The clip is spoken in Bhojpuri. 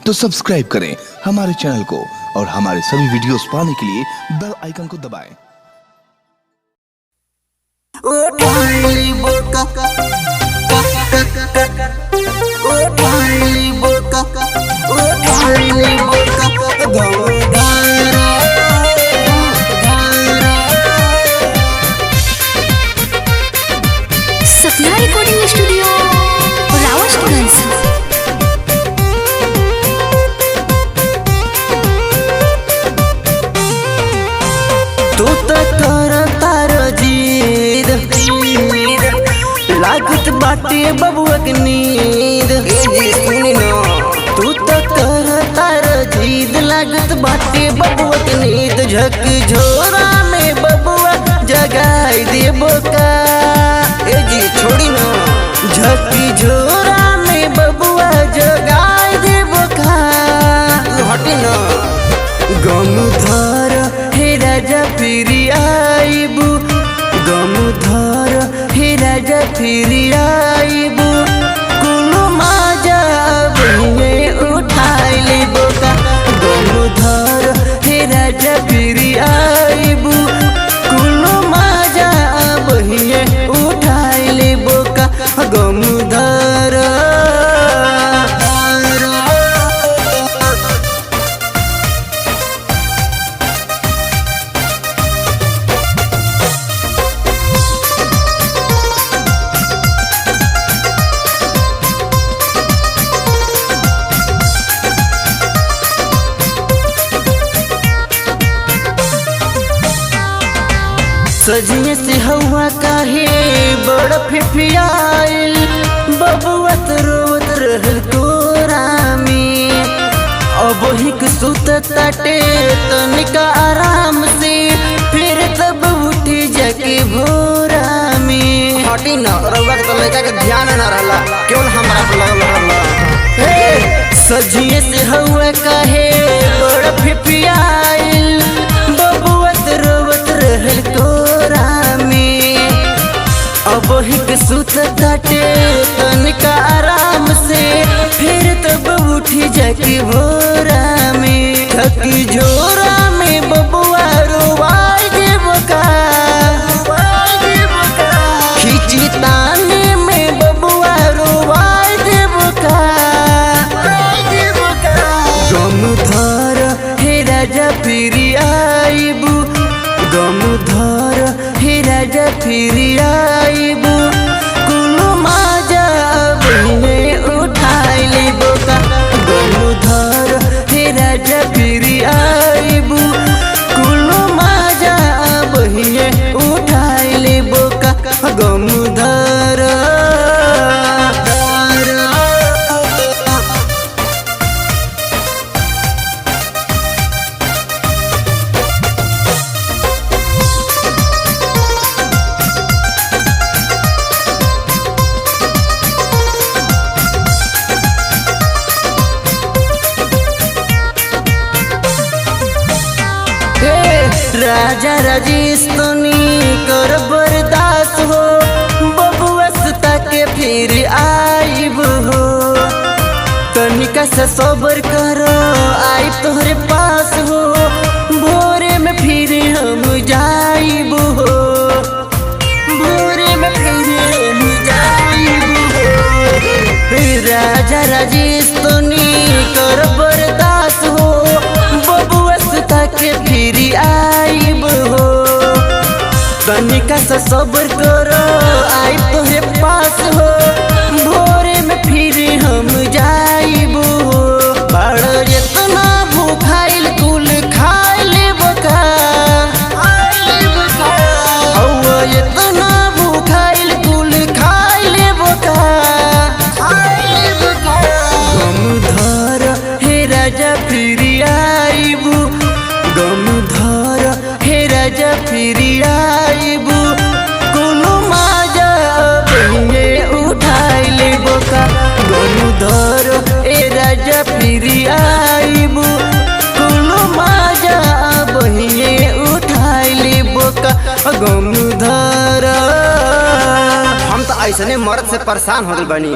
तो सब्सक्राइब करें हमारे चैनल को और हमारे सभी वीडियोस पाने के लिए बेल आइकन को दबाएं। सपना रिकॉर्डिंग स्टूडियो रावतगंज। तू तो करता जिद लागत बाटे बबुआ के नींद। तू तो करता जिद लागत बाटे बबुआ के नींद। झक झोरा में बबुआ जगाई देबो का ए जी छोड़ी ना। झक झोरा में बबुआ जगाई देबो का हटी ना। गम धर हे राजा फिर आइबू, गम धर हे राजा फिर आइबू। कुलो माजा बहिने उठाई लेबो का। गम धर हे राजा फिर आइबू, कुलो माजा बहिने उठाई लेबो का। गम धर सजिए से हवा काहे बड़ फिफियाइल। बबुआ रोवत रहल कोरा में। अब हिक सुत ताटे तनिका आराम से, फिर तब उठी जाके भोरा में। हटी न रउआ के तो लड़का के ध्यान न रहला, क्यों हमरा पे लगल रहला। सजिए से हवा काहे बड़ फिफियाइल। बबुआ रोवत रहल कोरा में। अब हिक सुत ताटे तनिका आराम से, फिर तब उठी जाके भोरा में। थकी झोरा में बबुआ रोवाई देबो का। खिची ताने में बबुआ रोवाई देबो का। गम धर हे राजा फिर आइबू, गम धर हे राजा फिर आइबू। कुलो माजा बहिने उठाई लेबो का। गम धर हे राजा फिर आइबू, कुलो माजा बहिने उठाई लेबो का। गम धर राजा राजेश तनी कर बर्दाश्त हो। बबुआ सुता के फिर आइब हो। तनिका से सबर करो आइब तोहरे पास हो। भोरे में फिर हम जाइब हो। भोरे में फिर हम जाइब हो। राजा राजेश तनी कर बर्दाश्त हो। बबुआ सुता के फिर आइब हो। तनिका से सबर करो आइब तोहरे पास हो। भोरे में फिर हम जाइब हो। बड़ इतना भूखाइल कुल खाई लेबो का। इतना भूखाइल कुल खाई लेबो का। गम धर हे राजा फिर आइबू, गम धर हे राजा फिर आइबू। कुलो माजा बहिने उठाई लेबो का। गम धर ए राजा फिर आइबू। कुलो माजा बहिने उठाई लेबो का। गम धर हम तो ऐसने मर्द से परेशान हो गइल बानी।